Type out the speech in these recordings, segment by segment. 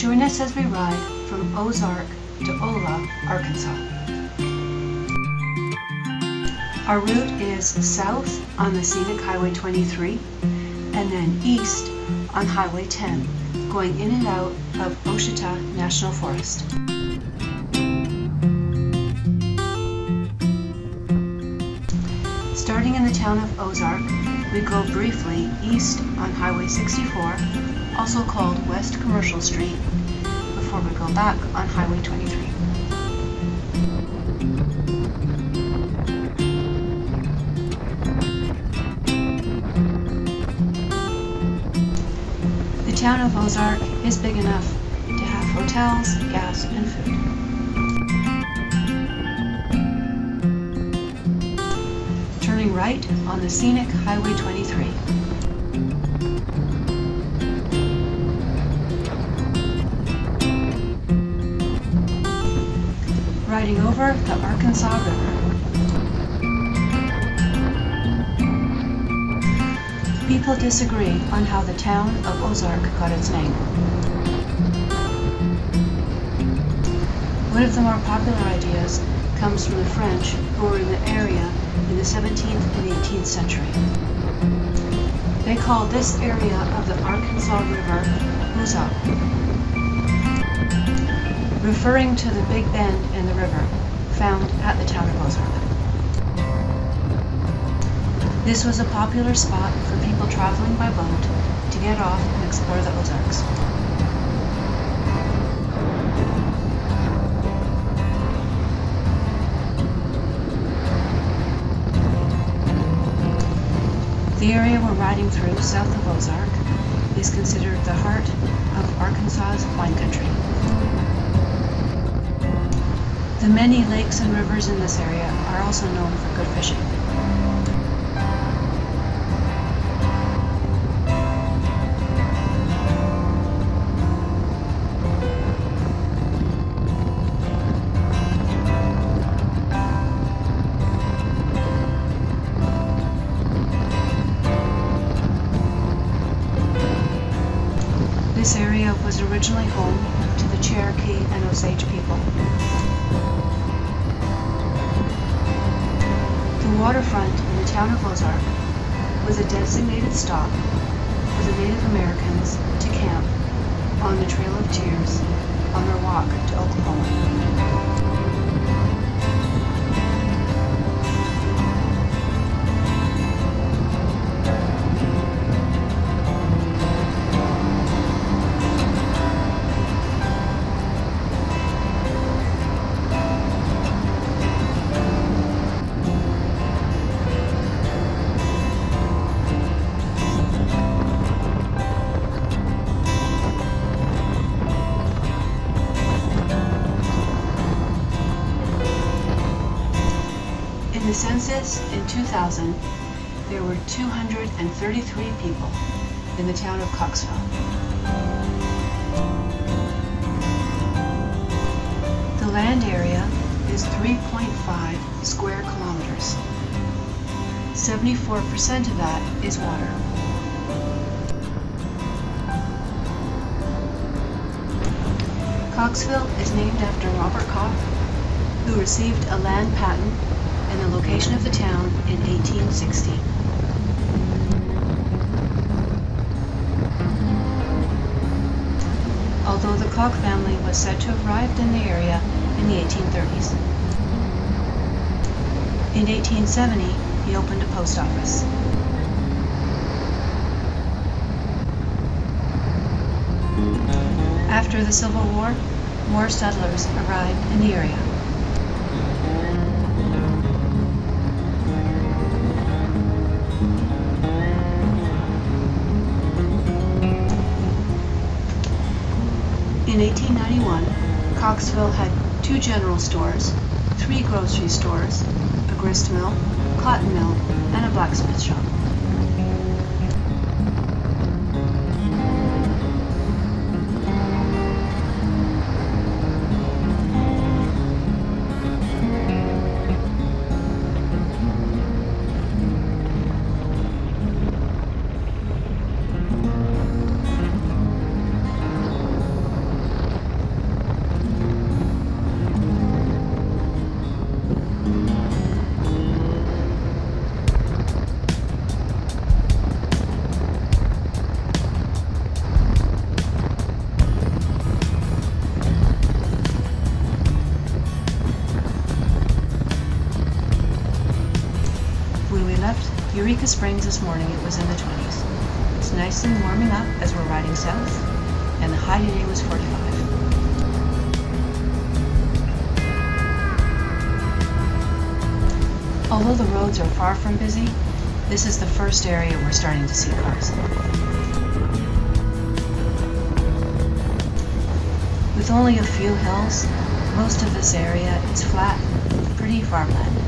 Join us as we ride from Ozark to Ola, Arkansas. Our route is south on the scenic Highway 23 and then east on Highway 10, going in and out of Ouachita National Forest. Starting in the town of Ozark, we go briefly east on Highway 64, also called West Commercial Street, before we go back on Highway 23. The town of Ozark is big enough to have hotels, gas, and food. Turning right on the scenic Highway 23. Riding over the Arkansas River. People disagree on how the town of Ozark got its name. One of the more popular ideas comes from the French who were in the area in the 17th and 18th century. They called this area of the Arkansas River Ozark, referring to the big bend in the river found at the town of Ozark. This was a popular spot for people traveling by boat to get off and explore the Ozarks. The area we're riding through, south of Ozark, is considered the heart of Arkansas's wine country. The many lakes and rivers in this area are also known for good fishing. This area was originally home to the Cherokee and Osage people. The waterfront in the town of Ozark was a designated stop for the Native Americans to camp on the Trail of Tears on their walk to Oklahoma. In the census in 2000, there were 233 people in the town of Coxville. The land area is 3.5 square kilometers. 74% of that is water. Coxville is named after Robert Koch, who received a land patent and the location of the town in 1860. Although the Koch family was said to have arrived in the area in the 1830s. In 1870, he opened a post office. After the Civil War, more settlers arrived in the area. In 1891, Coxville had 2 general stores, 3 grocery stores, a grist mill, cotton mill, and a blacksmith shop. Utica Springs this morning it was in the 20s. It's nicely warming up as we're riding south, and the high today was 45. Although the roads are far from busy, this is the first area we're starting to see cars. With only a few hills, most of this area is flat, pretty farmland.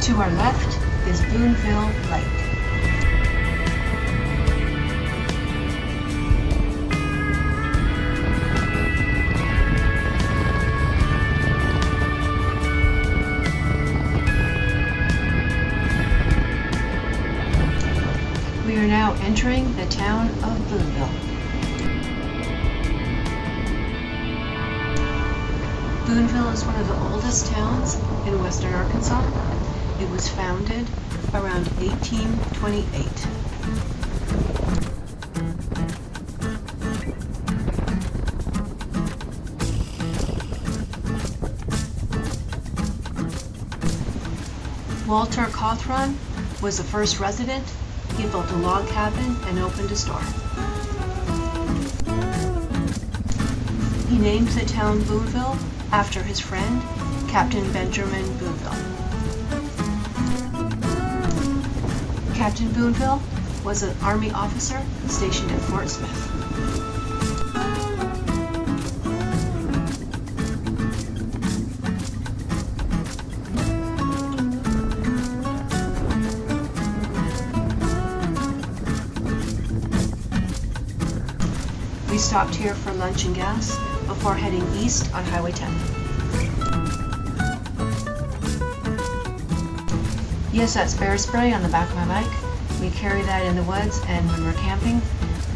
To our left is Booneville Lake. We are now entering the town of Booneville. Booneville is one of the oldest towns in western Arkansas. It was founded around 1828. Walter Cawthron was the first resident. He built a log cabin and opened a store. He named the town Booneville after his friend, Captain Benjamin Booneville. Captain Booneville was an Army officer stationed at Fort Smith. We stopped here for lunch and gas before heading east on Highway 10. Yes, that's bear spray on the back of my bike. We carry that in the woods, and when we're camping,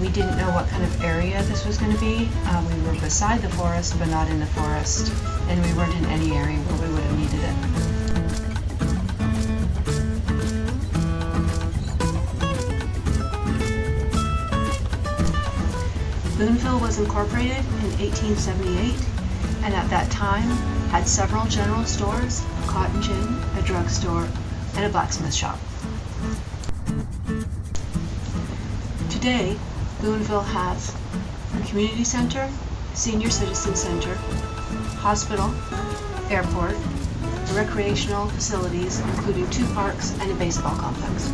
we didn't know what kind of area this was going to be. We were beside the forest, but not in the forest, and we weren't in any area where we would have needed it. Booneville was incorporated in 1878, and at that time had several general stores, a cotton gin, a drugstore, and a blacksmith shop. Today, Booneville has a community center, senior citizen center, hospital, airport, recreational facilities, including 2 parks and a baseball complex.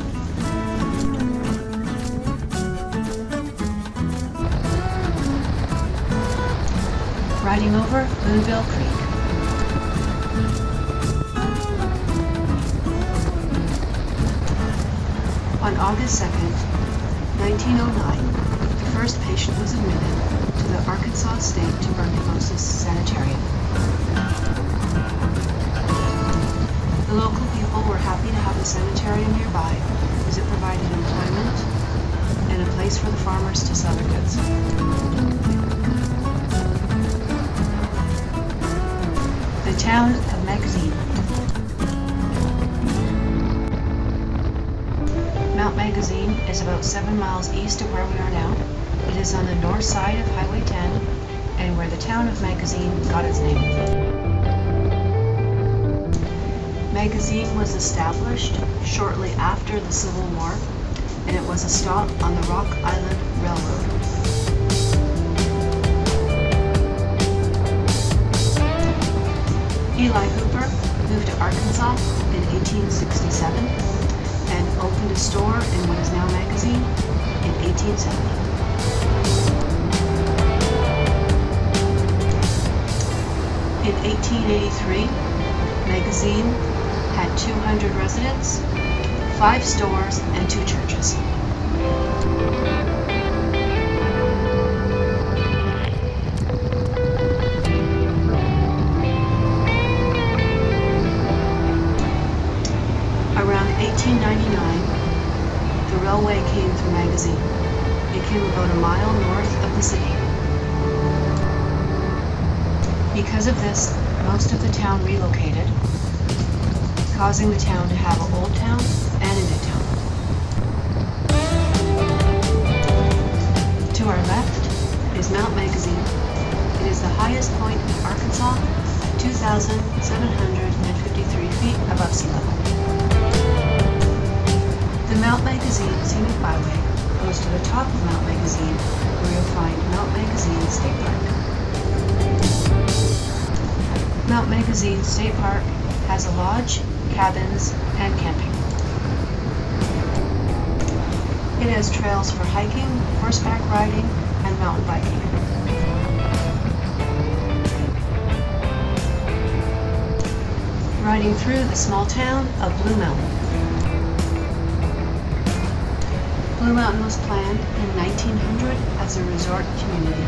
Riding over Booneville Creek. On August 2nd, 1909, the first patient was admitted to the Arkansas State Tuberculosis Sanitarium. The local people were happy to have the sanitarium nearby as it provided employment and a place for the farmers to sell their goods. The town of Magazine. Mount Magazine is about 7 miles east of where we are now. It is on the north side of Highway 10 and where the town of Magazine got its name. Magazine was established shortly after the Civil War, and it was a stop on the Rock Island Railroad. Eli Hooper moved to Arkansas in 1867 and opened a store in what is now Magazine in 1870. In 1883, Magazine had 200 residents, 5 stores, and 2 churches. railway came through Magazine. It came about a mile north of the city. Because of this, most of the town relocated, causing the town to have an old town and a new town. To our left is Mount Magazine. It is the highest point in Arkansas at 2,753 feet above sea level. The Mount Magazine Scenic Byway goes to the top of Mount Magazine, where you'll find Mount Magazine State Park. Mount Magazine State Park has a lodge, cabins, and camping. It has trails for hiking, horseback riding, and mountain biking. Riding through the small town of Blue Mountain. Blue Mountain was planned in 1900 as a resort community.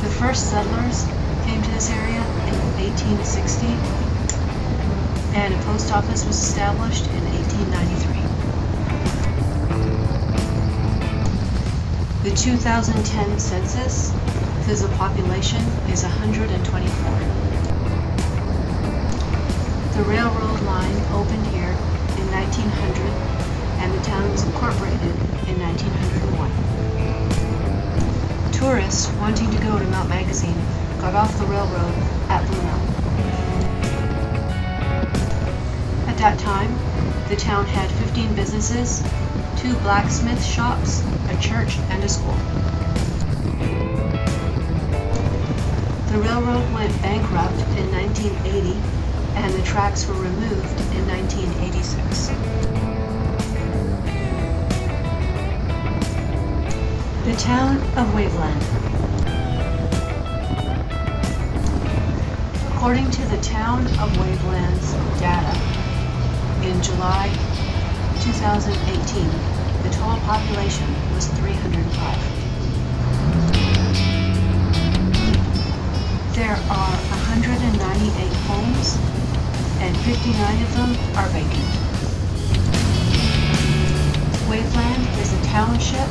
The first settlers came to this area in 1860, and a post office was established in 1893. The 2010 census says the population is 124. The railroad line opened here in 1900, and the town was incorporated in 1901. Tourists wanting to go to Mount Magazine got off the railroad at Blue Mountain. At that time, the town had 15 businesses, 2 blacksmith shops, a church, and a school. The railroad went bankrupt in 1980, and the tracks were removed in 1986. The town of Waveland. According to the Town of Waveland's data, in July 2018, the total population was 305. There are 198 homes, and 59 of them are vacant. Waveland is a township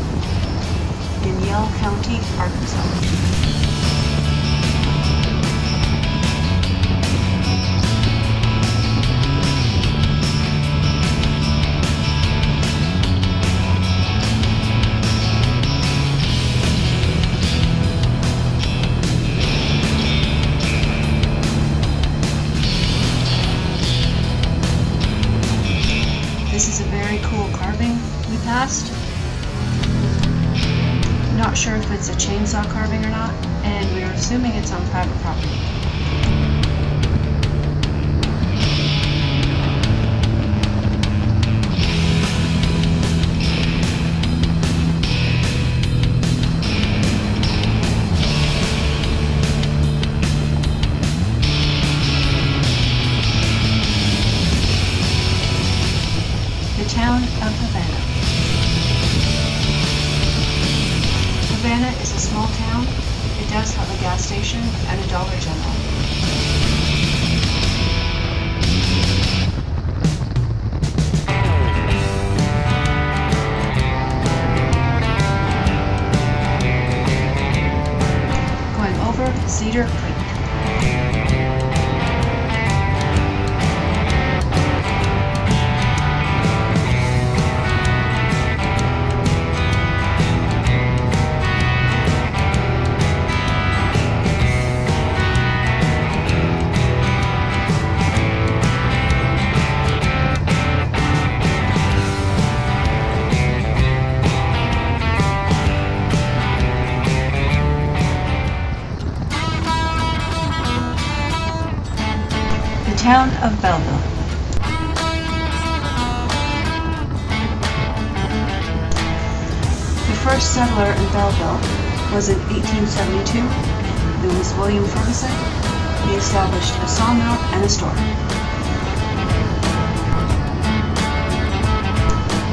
in Yell County, Arkansas. This is a very cool carving we passed. Not sure if it's a chainsaw carving or not, and we're assuming it's on private property. The town of Havana. Havana is a small town. It does have a gas station and a Dollar General. Going over Cedar Creek. Town of Belleville. The first settler in Belleville was in 1872, Louis William Ferguson. He established a sawmill and a store.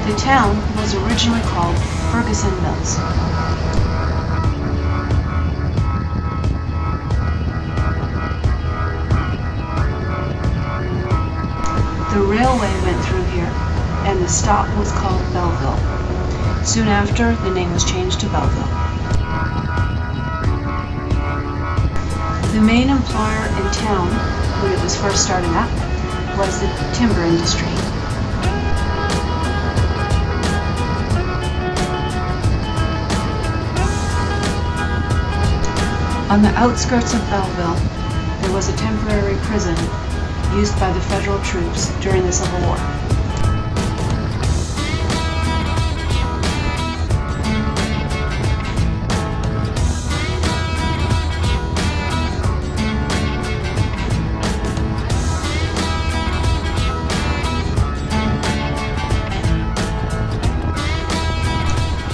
The town was originally called Ferguson Mills. The railway went through here, and the stop was called Belleville. Soon after, the name was changed to Belleville. The main employer in town, when it was first starting up, was the timber industry. On the outskirts of Belleville, there was a temporary prison used by the federal troops during the Civil War.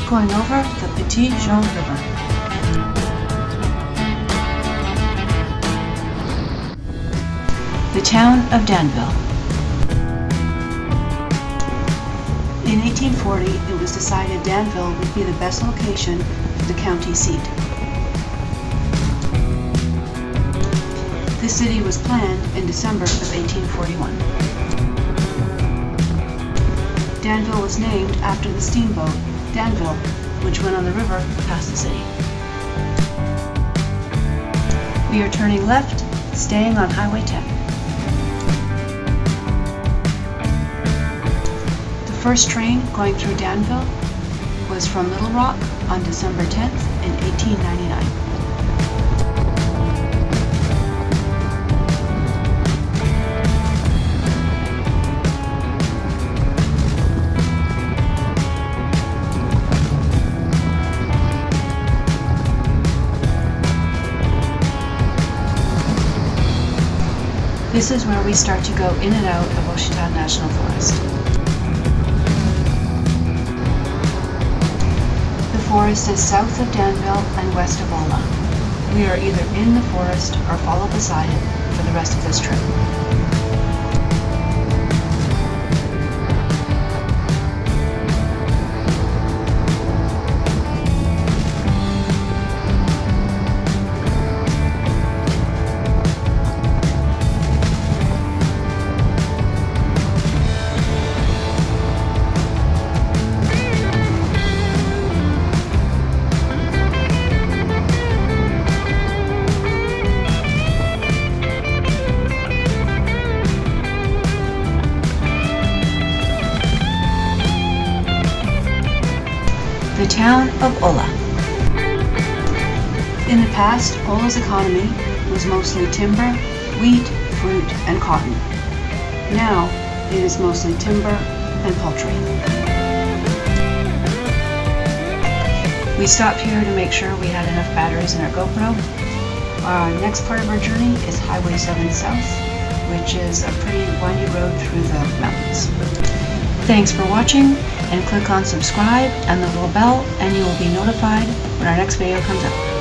Going over the Petit Jean River. The town of Danville. In 1840, it was decided Danville would be the best location for the county seat. The city was planned in December of 1841. Danville was named after the steamboat Danville, which went on the river past the city. We are turning left, staying on Highway 10. The first train going through Danville was from Little Rock on December 10th in 1899. This is where we start to go in and out of Ouachita National Forest. The forest is south of Danville and west of Ola. We are either in the forest or follow beside it for the rest of this trip. The town of Ola. In the past, Ola's economy was mostly timber, wheat, fruit, and cotton. Now, it is mostly timber and poultry. We stopped here to make sure we had enough batteries in our GoPro. Our next part of our journey is Highway 7 South, which is a pretty windy road through the mountains. Thanks for watching, and click on subscribe and the little bell and you will be notified when our next video comes out.